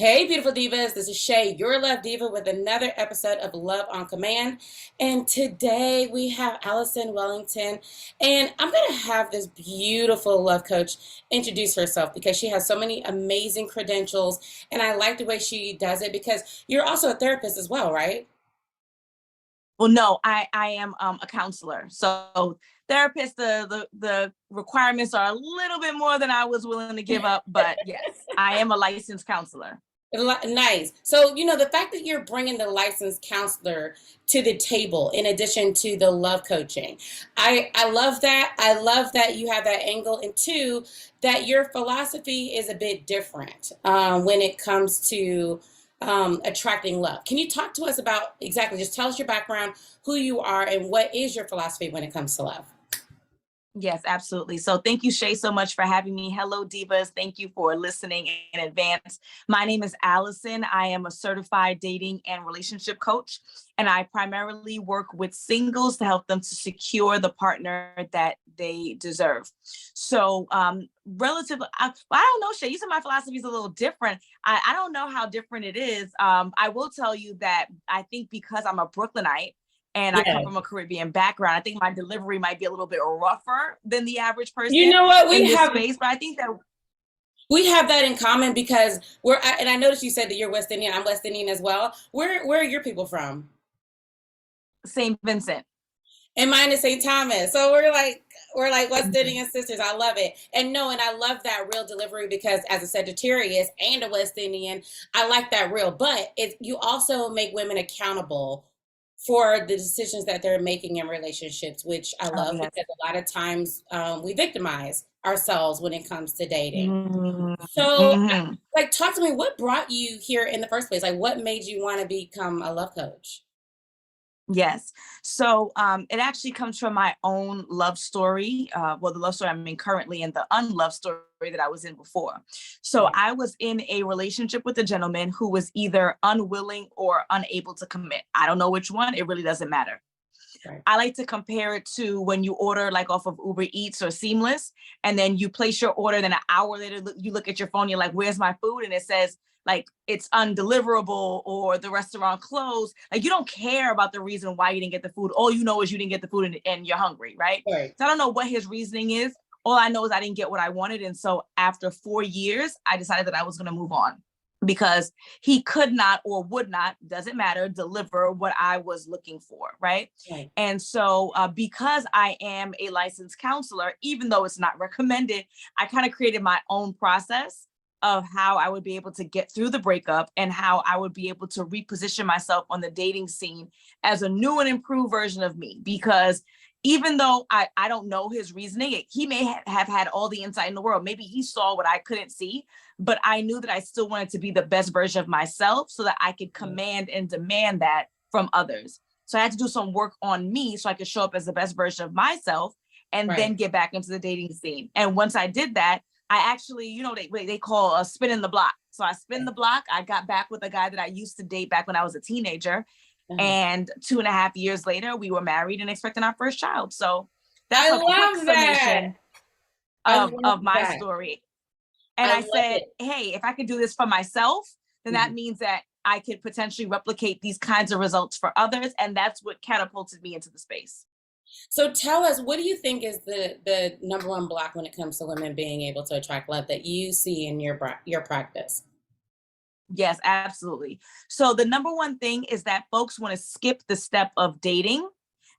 Hey, beautiful divas. This is Shay, your love diva, with another episode of Love on Command. And today we have Alison Wellington. And I'm going to have this beautiful love coach introduce herself because she has so many amazing credentials. And I like the way she does it because you're also a therapist as well, right? Well, no, I am a counselor. So therapist, the requirements are a little bit more than I was willing to give up. But yes, I am a licensed counselor. Nice. So, the fact that you're bringing the licensed counselor to the table in addition to the love coaching, I love that. I love that you have that angle. And two, that your philosophy is a bit different when it comes to attracting love. Can you talk to us about exactly, just tell us your background, who you are, and what is your philosophy when it comes to love? Yes, absolutely. So thank you, Shay, so much for having me. Hello, divas. Thank you for listening in advance. My name is Alison. I am a certified dating and relationship coach, and I primarily work with singles to help them to secure the partner that they deserve. So relatively, I don't know, Shay, you said my philosophy is a little different. I don't know how different it is. I will tell you that I think because I'm a Brooklynite, and I come Yeah. from a Caribbean background, I think my delivery might be a little bit rougher than the average You person know what? in this space. But I think that We have that in common because and I noticed you said that you're West Indian. I'm West Indian as well. Where are your people from? St. Vincent. And mine is St. Thomas. So we're like West Mhm. Indian sisters. I love it. And no, and I love that real delivery because as a Sagittarius and a West Indian, I like that real. But you also make women accountable for the decisions that they're making in relationships, which I Oh, love yes. because a lot of times we victimize ourselves when it comes to dating. Mhm. So, Mhm. talk to me. What brought you here in the first place? Like, what made you want to become a love coach? Yes. So it actually comes from my own love story. Well, the love story I'm in currently and the unloved story that I was in before. So Right. I was in a relationship with a gentleman who was either unwilling or unable to commit. I don't know which one. It really doesn't matter. Right. I like to compare it to when you order like off of Uber Eats or Seamless, and then you place your order, then an hour later you look at your phone, you're like, where's my food? And it says like it's undeliverable or the restaurant closed. Like you don't care about the reason why you didn't get the food. All you know is you didn't get the food and you're hungry, right? Right. So I don't know what his reasoning is. All I know is I didn't get what I wanted. And so after 4 years, I decided that I was going to move on because he could not or would not, doesn't matter, deliver what I was looking for, right? Right. And so because I am a licensed counselor, even though it's not recommended, I kind of created my own process of how I would be able to get through the breakup and how I would be able to reposition myself on the dating scene as a new and improved version of me. Because even though I don't know his reasoning, he may have had all the insight in the world. Maybe he saw what I couldn't see, but I knew that I still wanted to be the best version of myself so that I could command and demand that from others. So I had to do some work on me so I could show up as the best version of myself and then Right. get back into the dating scene. And once I did that, I actually, they call a spin in the block. So I spin the block. I got back with a guy that I used to date back when I was a teenager. Uh-huh. And 2.5 years later, we were married and expecting our first child. So that's I a quick love that. summation I of love my that. story. And I I love said, it. hey, if I could do this for myself, then that Mhm. means that I could potentially replicate these kinds of results for others. And that's what catapulted me into the space. So tell us, what do you think is the number one block when it comes to women being able to attract love that you see in your practice? Yes, absolutely. So the number one thing is that folks want to skip the step of dating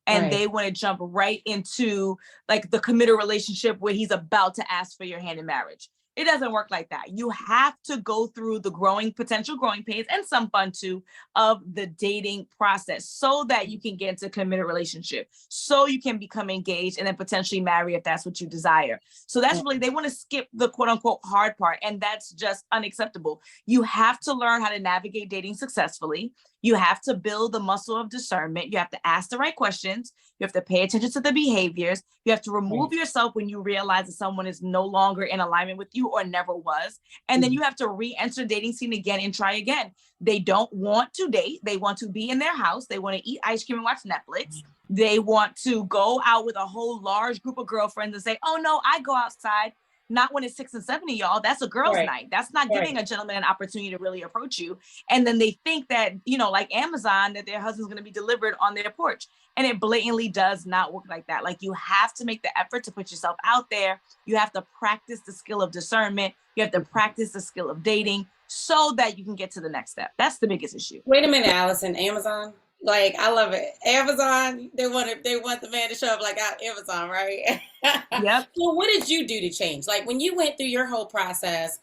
and Right. they want to jump right into like the committed relationship where he's about to ask for your hand in marriage. It doesn't work like that. You have to go through the potential growing pains and some fun too of the dating process so that you can get into a committed relationship, so you can become engaged and then potentially marry if that's what you desire. So that's really, they want to skip the quote unquote hard part. And that's just unacceptable. You have to learn how to navigate dating successfully. You have to build the muscle of discernment. You have to ask the right questions. You have to pay attention to the behaviors. You have to remove Right. yourself when you realize that someone is no longer in alignment with you or never was. And then Mhm. you have to re-enter the dating scene again and try again. They don't want to date. They want to be in their house. They want to eat ice cream and watch Netflix. They want to go out with a whole large group of girlfriends and say, oh no, I go outside. not when it's 6 and 7 of y'all. That's a girls' Right. night. That's not giving a gentleman an opportunity to really approach you. And then they think that, you know, like Amazon, that their husband's going to be delivered on their porch. And it blatantly does not work like that. Like, you have to make the effort to put yourself out there. You have to practice the skill of discernment. You have to practice the skill of dating so that you can get to the next step. That's the biggest issue. Wait a minute, Alison. Amazon? Like, I love it. Amazon, they want the man to show up like Amazon, right? Yep. So what did you do to change? Like, when you went through your whole process,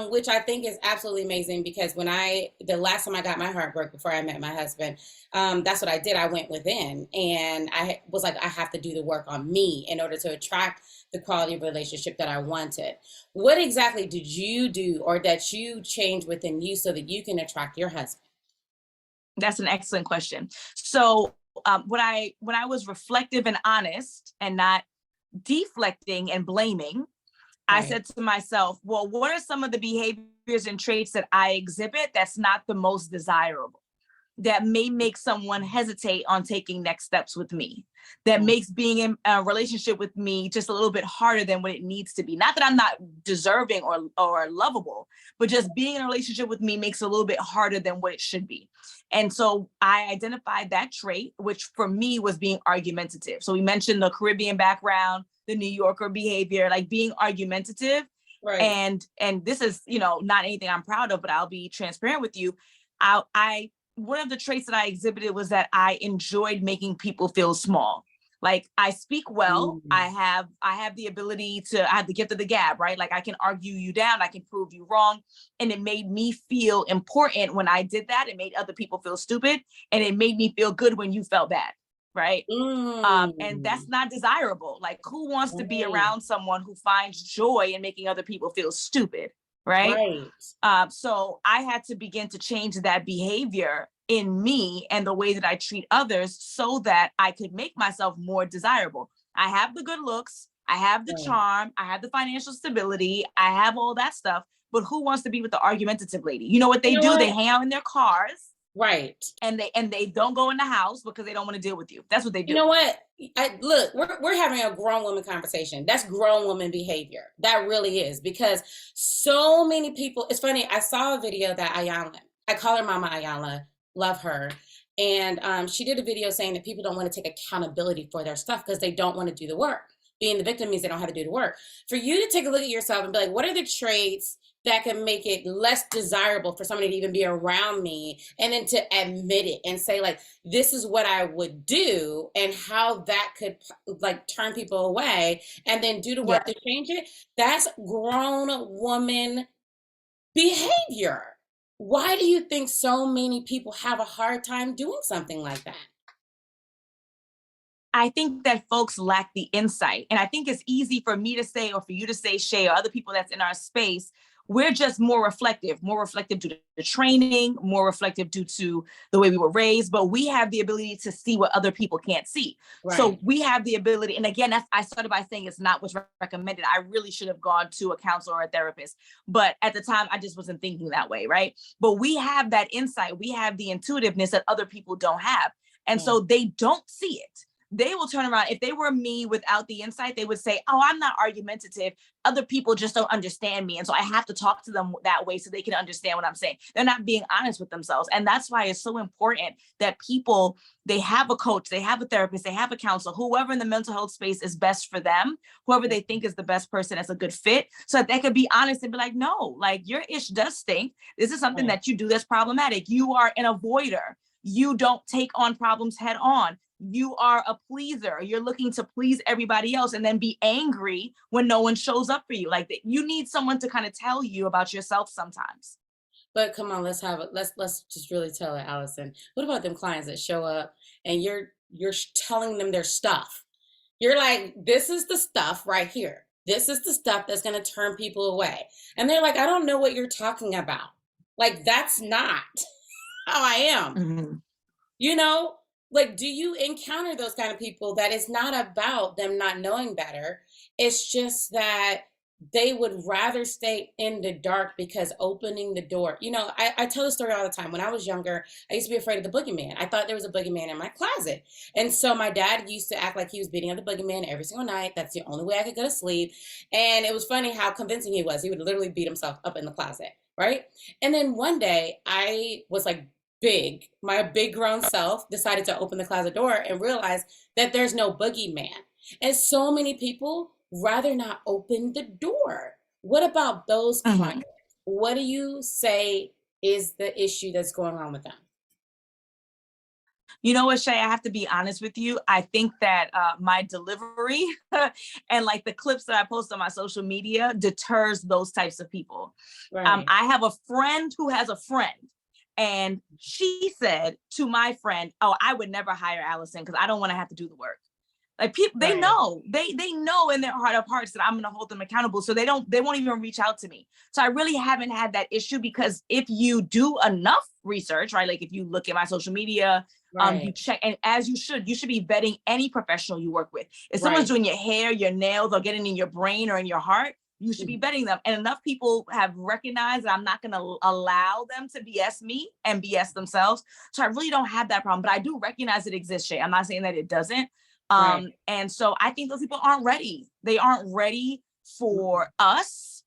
which I think is absolutely amazing, because the last time I got my heart broke before I met my husband, that's what I did. I went within, and I was like, I have to do the work on me in order to attract the quality of relationship that I wanted. What exactly did you do, or that you change within you so that you can attract your husband? That's an excellent question. So when I was reflective and honest and not deflecting and blaming, I Right. said to myself, well, what are some of the behaviors and traits that I exhibit that's not the most desirable, that may make someone hesitate on taking next steps with me, that Mm. makes being in a relationship with me just a little bit harder than what it needs to be? Not that I'm not deserving or lovable, but just being in a relationship with me makes it a little bit harder than what it should be. And so I identified that trait, which for me was being argumentative. So we mentioned the Caribbean background, the New Yorker behavior, like being argumentative. Right. And this is, you know, not anything I'm proud of, but I'll be transparent with you. I one of the traits that I exhibited was that I enjoyed making people feel small. Like, I speak well. Mm. I have the ability to, I have the gift of the gab, right? Like, I can argue you down, I can prove you wrong. And it made me feel important when I did that. It made other people feel stupid. And it made me feel good when you felt bad, right? And that's Mm. not desirable. Like, who wants to be Right. around someone who finds joy in making other people feel stupid, right? Right. So I had to begin to change that behavior in me and the way that I treat others so that I could make myself more desirable. I have the good looks, I have the Right. charm, I have the financial stability, I have all that stuff. But who wants to be with the argumentative lady? You know what You they know do? They what? hang out in their cars Right. and they don't go in the house because they don't want to deal with you. That's what they You do. know what? Look, we're having a grown woman conversation. That's grown woman behavior. That really is, because so many people. It's funny. I saw a video that Ayala. I call her Mama Ayala. Love her. And she did a video saying that people don't want to take accountability for their stuff because they don't want to do the work. Being the victim means they don't have to do the work. For you to take a look at yourself and be like, what are the traits that can make it less desirable for somebody to even be around me, and then to admit it and say, like, this is what I would do, and how that could, like, turn people away, and then do the Yeah. work to change it. That's grown woman behavior. Why do you think so many people have a hard time doing something like that? I think that folks lack the insight. And I think it's easy for me to say, or for you to say, Shay, or other people that's in our space, we're just more reflective due to the training, more reflective due to the way we were raised, but we have the ability to see what other people can't see. So Right. we have the ability, and again, I started by saying it's not what's recommended. I really should have gone to a counselor or a therapist, but at the time I just wasn't thinking that way, right? But we have that insight, we have the intuitiveness that other people don't have. And Right. so they don't see it. They will turn around. If they were me without the insight, they would say, oh, I'm not argumentative. Other people just don't understand me. And so I have to talk to them that way so they can understand what I'm saying. They're not being honest with themselves. And that's why it's so important that people, they have a coach, they have a therapist, they have a counselor, whoever in the mental health space is best for them, whoever they think is the best person as a good fit, so that they could be honest and be like, no, like, your ish does stink. This is something Right. that you do that's problematic. You are an avoider. You don't take on problems head on. You are a pleaser. You're looking to please everybody else and then be angry when no one shows up for you. Like, you need someone to kind of tell you about yourself sometimes. But come on, let's just really tell it, Allison. What about them clients that show up and you're telling them their stuff? You're like, this is the stuff right here. This is the stuff that's going to turn people away. And they're like, I don't know what you're talking about. Like, that's not how I am. Mhm. You know, like, do you encounter those kind of people that it's not about them not knowing better? It's just that they would rather stay in the dark because opening the door, I tell the story all the time. When I was younger, I used to be afraid of the boogeyman. I thought there was a boogeyman in my closet. And so my dad used to act like he was beating up the boogeyman every single night. That's the only way I could go to sleep. And it was funny how convincing he was. He would literally beat himself up in the closet, right? And then one day I was like, my big grown self decided to open the closet door and realize that there's no boogeyman. And so many people rather not open the door. What about those Mhm. clients? What do you say is the issue that's going on with them? You know what, Shay, I have to be honest with you. I think that my delivery and like the clips that I post on my social media deters those types of people. Right, I have a friend who has a friend, and she said to my friend, "Oh, I would never hire Alison because I don't want to have to do the work." Like people, right, they know in their heart of hearts that I'm going to hold them accountable. So they won't even reach out to me. So I really haven't had that issue, because if you do enough research, right? Like if you look at my social media, you right, check, and as you should be vetting any professional you work with. If someone's right. doing your hair, your nails, or getting in your brain or in your heart, you should be Mhm. vetting them. And enough people have recognized that I'm not going to allow them to BS me and BS themselves. So I really don't have that problem, but I do recognize it exists, Shay. I'm not saying that it doesn't. Right. And so I think those people aren't ready. They aren't ready Mhm. for us.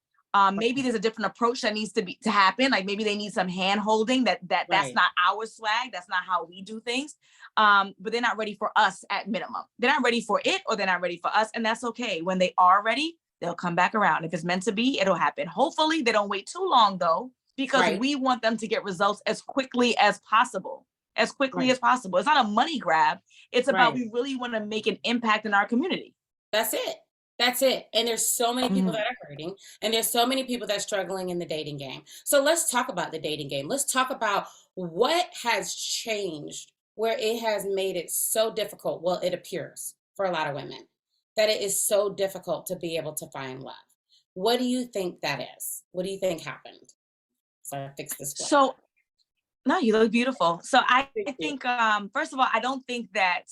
Maybe Right. there's a different approach that needs to happen. Like maybe they need some hand holding. That's Right. not our swag. That's not how we do things. But they're not ready for us at minimum. They're not ready for it, or they're not ready for us, and that's okay. When they are ready, they'll come back around. If it's meant to be, it'll happen. Hopefully, they don't wait too long though, because Right. we want them to get results as quickly as possible. As quickly Right. as possible. It's not a money grab. It's about, Right. we really want to make an impact in our community. That's it. That's it. And there's so many people that Mhm. are hurting, and there's so many people that are struggling in the dating game. So let's talk about the dating game. Let's talk about what has changed where it has made it so difficult. Well, it appears for a lot of women that it is so difficult to be able to find love. What do you think that is? What do you think happened? So I fix this flag. So, no, you look beautiful. So Thank I you. think, first of all, I don't think that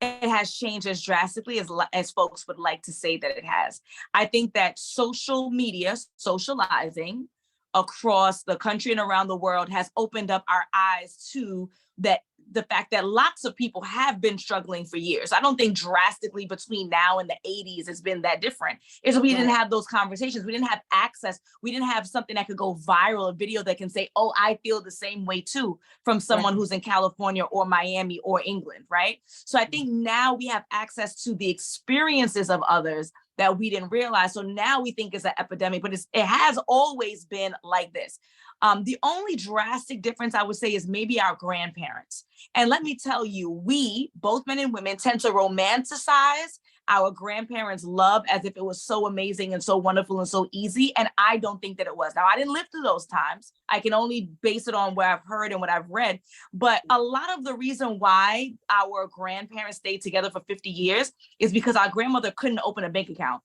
it has changed as drastically as folks would like to say that it has. I think that social media, socializing across the country and around the world, has opened up our eyes to that the fact that lots of people have been struggling for years. I don't think drastically between now and the 80s it's been that different. Is we didn't Right. have those conversations. We didn't have access. We didn't have something that could go viral, a video that can say, "Oh, I feel the same way too," from someone Right. who's in California or Miami or England, right? So I think now we have access to the experiences of others that we didn't realize. So now we think it's an epidemic, but it has always been like this. The only drastic difference I would say is maybe our grandparents. And let me tell you, we, both men and women, tend to romanticize our grandparents' love as if it was so amazing and so wonderful and so easy. And I don't think that it was. Now, I didn't live through those times. I can only base it on what I've heard and what I've read. But a lot of the reason why our grandparents stayed together for 50 years is because our grandmother couldn't open a bank account.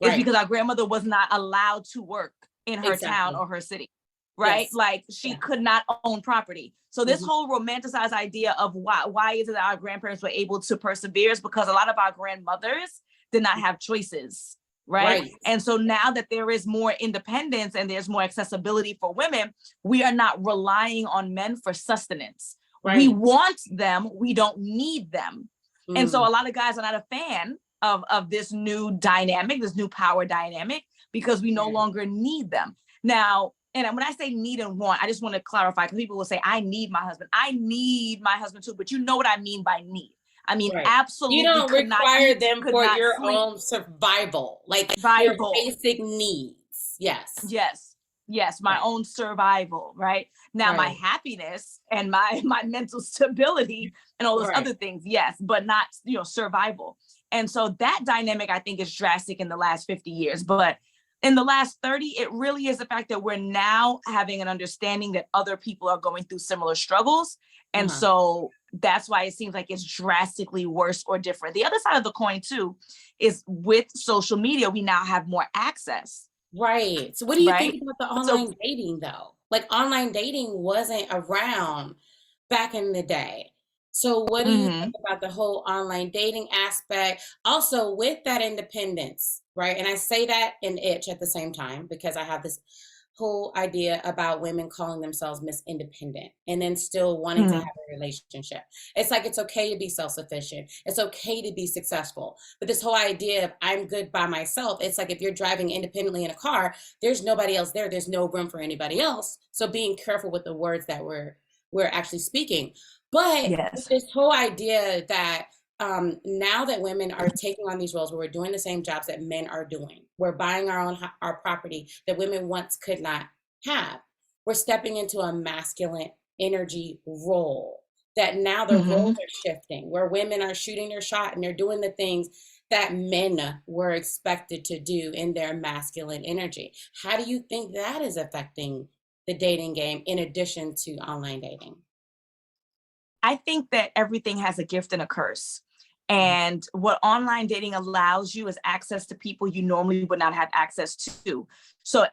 It's Right. because our grandmother was not allowed to work in her town Exactly. or her city, right? Yes. Like she Yeah. could not own property. So this Mhm. whole romanticized idea of why is it that our grandparents were able to persevere is because a lot of our grandmothers did not have choices, right? Right. And so now that there is more independence and there's more accessibility for women, we are not relying on men for sustenance. We Right. want them, we don't need them. And so Mm. a lot of guys are not a fan of this new dynamic, this new power dynamic, because we no Right. longer need them. Now, and when I say need and want, I just want to clarify, because people will say, "I need my husband." I need my husband too, but you know what I mean by need. I mean, Right. You absolutely don't could not require eat, them could for not your sleep, own survival, like your Bible. basic needs. Yes. Yes. Yes, my Right. own survival, right? Now my Right. happiness and my mental stability and all those Right. other things, yes, but not, survival. And so that dynamic I think is drastic in the last 50 years, but in the last 30, it really is the fact that we're now having an understanding that other people are going through similar struggles. And Uh-huh. so that's why it seems like it's drastically worse or different. The other side of the coin too is with social media, we now have more access, Right. So what do you think right? about the So online dating though? Like online dating wasn't around back in the day. So what do you Mm-hmm. think about the whole online dating aspect? Also with that independence, right? And I say that and itch at the same time because I have this whole idea about women calling themselves Miss Independent and then still wanting to have Mm-hmm. a relationship. It's like it's okay to be self-sufficient. It's okay to be successful. But this whole idea of I'm good by myself, it's like if you're driving independently in a car, there's nobody else there. There's no room for anybody else. So being careful with the words that we're actually speaking. But with Yes. this whole idea that now that women are taking on these roles where we're doing the same jobs that men are doing, we're buying our property that women once could not have. We're stepping into a masculine energy role that now the Mm-hmm. roles are shifting, where women are shooting their shot and they're doing the things that men were expected to do in their masculine energy. How do you think that is affecting the dating game in addition to online dating? I think that everything has a gift and a curse. Right. And what online dating allows you is access to people you normally would not have access to. So,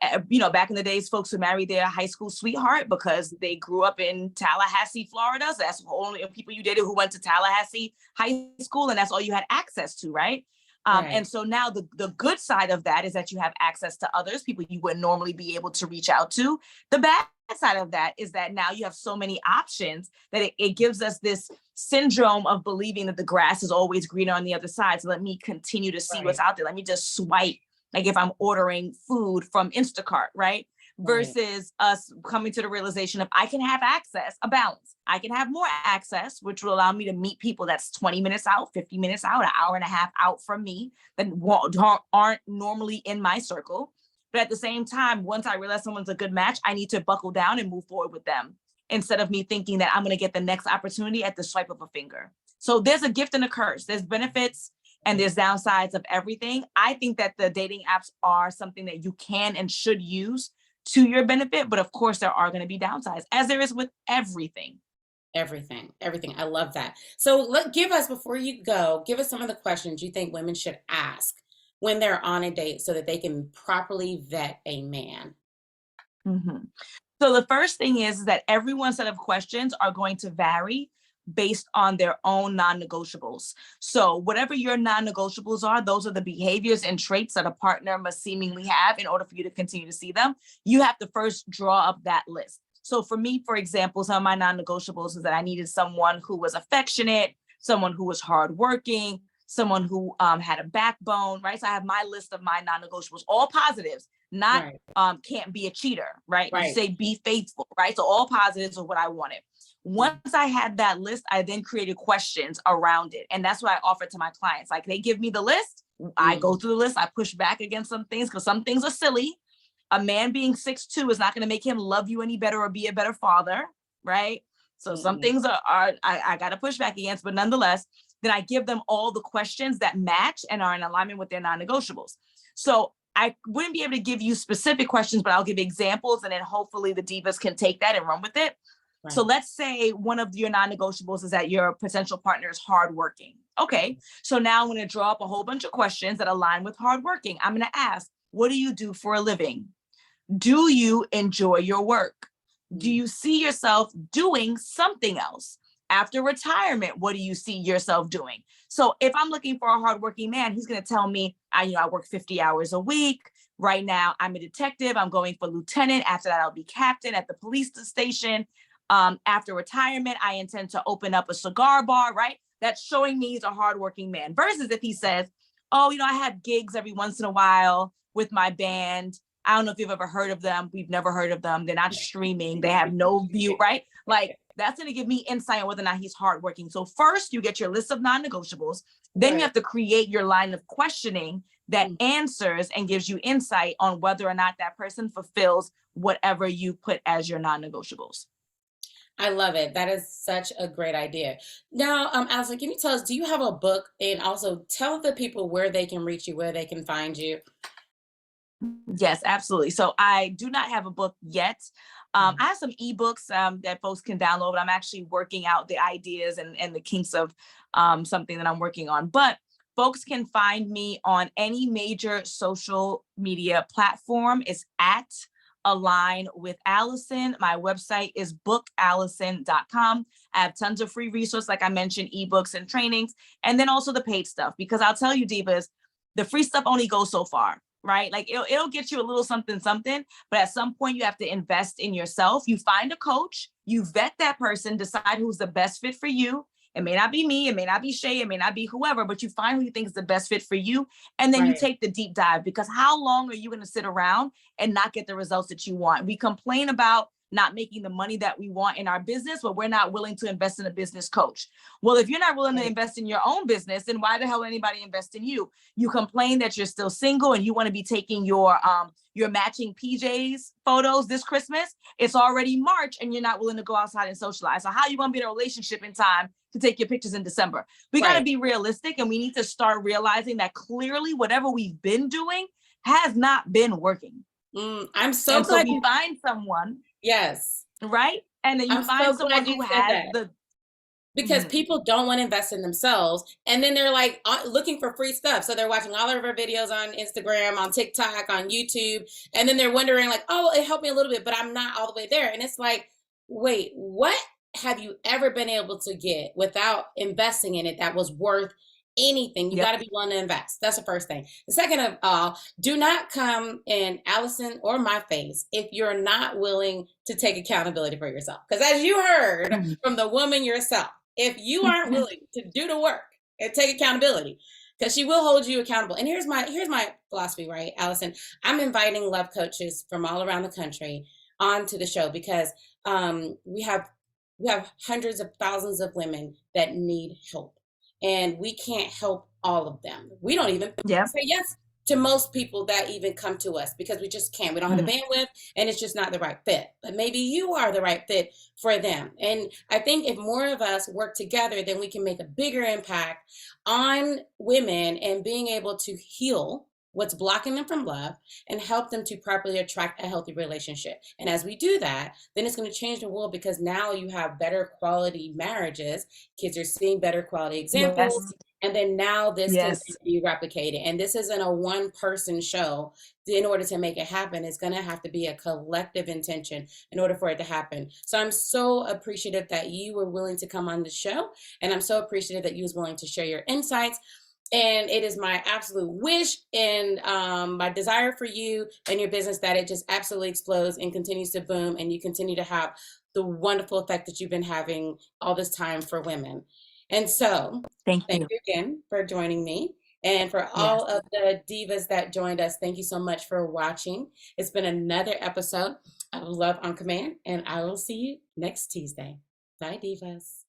back in the days, folks would marry their high school sweetheart because they grew up in Tallahassee, Florida. So that's the only people you dated who went to Tallahassee High School, and that's all you had access to, right? Right. And so now the good side of that is that you have access to others, people you wouldn't normally be able to reach out to. The bad side of that is that now you have so many options that it gives us this syndrome of believing that the grass is always greener on the other side. So let me continue to see what's Right. out there. Let me just swipe, like if I'm ordering food from Instacart, right? Right. Versus us coming to the realization of I can have access, a balance. I can have more access, which will allow me to meet people that's 20 minutes out, 50 minutes out, an hour and a half out from me that aren't normally in my circle. But at the same time, once I realize someone's a good match, I need to buckle down and move forward with them instead of me thinking that I'm going to get the next opportunity at the swipe of a finger. So there's a gift and a curse. There's benefits and Right. there's downsides of everything. I think that the dating apps are something that you can and should use to your benefit. But of course, there are going to be downsides, as there is with everything. Everything, everything. I love that. So give us, before you go, give us some of the questions you think women should ask when they're on a date so that they can properly vet a man. Mhm. So the first thing is that everyone's set of questions are going to vary based on their own non-negotiables. So whatever your non-negotiables are, those are the behaviors and traits that a partner must seemingly have in order for you to continue to see them. You have to first draw up that list. So for me, for example, some of my non-negotiables is that I needed someone who was affectionate, someone who was hardworking, someone who had a backbone, right? So I have my list of my non-negotiables, all positives, not Right. can't be a cheater, right? You Right. say be faithful, right? So all positives are what I wanted. Mm. Once I had that list, I then created questions around it. And that's what I offer to my clients. Like they give me the list, I go Mm. through the list, I push back against some things because some things are silly. A man being 6'2" is not going to make him love you any better or be a better father, right? So some Mm-mm. things I got to push back against, but nonetheless, then I give them all the questions that match and are in alignment with their non-negotiables. So I wouldn't be able to give you specific questions, but I'll give examples and then hopefully the divas can take that and run with it. So Right. let's say one of your non-negotiables is that your potential partner is hardworking. Okay, so now I'm going to draw up a whole bunch of questions that align with hardworking. I'm going to ask, what do you do for a living? Do you enjoy your work? Do Mm. you see yourself doing something else? After retirement, what do you see yourself doing? So if I'm looking for a hardworking man, he's going to tell me, I work 50 hours a week. Right now, I'm a detective. I'm going for lieutenant. After that, I'll be captain at the police station. After retirement, I intend to open up a cigar bar, right? That's showing me he's a hardworking man. Versus if he says, oh, I have gigs every once in a while with my band. I don't know if you've ever heard of them. We've never heard of them. They're not streaming. They have no view, right? Like that's going to give me insight on whether or not he's hardworking. So first you get your list of non-negotiables. Then you Right. have to create your line of questioning that Mm. answers and gives you insight on whether or not that person fulfills whatever you put as your non-negotiables. I love it. That is such a great idea. Now, Alison, can you tell us, do you have a book, and also tell the people where they can reach you, where they can find you? Yes, absolutely. So I do not have a book yet. Mm. I have some ebooks that folks can download. I'm actually working out the ideas and the kinks of something that I'm working on. But folks can find me on any major social media platform. It's at align with Alison, my website is bookalison.com. I have tons of free resources, like I mentioned, ebooks and trainings, and then also the paid stuff, because I'll tell you, divas, the free stuff only goes so far, right? Like it'll get you a little something, but at some point you have to invest in yourself. You find a coach, you vet that person, decide who's the best fit for you. It may not be me, it may not be Shay, it may not be whoever, but you find who you think is the best fit for you. And then you take the deep dive, because how long are you going to sit around and not get the results that you want? We complain about not making the money that we want in our business, but we're not willing to invest in a business coach. Well, if you're not willing to invest in your own business, then why the hell would anybody invest in you? You complain that you're still single and you want to be taking your matching PJs photos this Christmas. It's already March and you're not willing to go outside and socialize. So how are you going to be in a relationship in time to take your pictures in December? We got to be realistic, and we need to start realizing that clearly whatever we've been doing has not been working. I'm so glad you find someone. Yes. Right. And then you find someone who has because people don't want to invest in themselves. And then they're like looking for free stuff. So they're watching all of our videos on Instagram, on TikTok, on YouTube. And then they're wondering like, oh, it helped me a little bit, but I'm not all the way there. And it's like, wait, what have you ever been able to get without investing in it that was worth anything? You got to be willing to invest. That's the first thing. The second of all, do not come in Alison or my face if you're not willing to take accountability for yourself. Because as you heard from the woman yourself, if you aren't willing to do the work and take accountability, because she will hold you accountable. And here's my philosophy, right, Alison? I'm inviting love coaches from all around the country onto the show because we have hundreds of thousands of women that need help. And we can't help all of them. We don't even say yes to most people that even come to us because we just can't. We don't have the bandwidth and it's just not the right fit. But maybe you are the right fit for them. And I think if more of us work together, then we can make a bigger impact on women and being able to heal what's blocking them from love and help them to properly attract a healthy relationship. And as we do that, then it's going to change the world because now you have better quality marriages. Kids are seeing better quality examples. And then now this can be replicated. And this isn't a one-person show. In order to make it happen, it's going to have to be a collective intention in order for it to happen. So I'm so appreciative that you were willing to come on the show. And I'm so appreciative that you was willing to share your insights. And it is my absolute wish and my desire for you and your business that it just absolutely explodes and continues to boom and you continue to have the wonderful effect that you've been having all this time for women. And so thank you again for joining me. And for all of the divas that joined us, thank you so much for watching. It's been another episode of Love on Command, and I will see you next Tuesday. Bye, divas.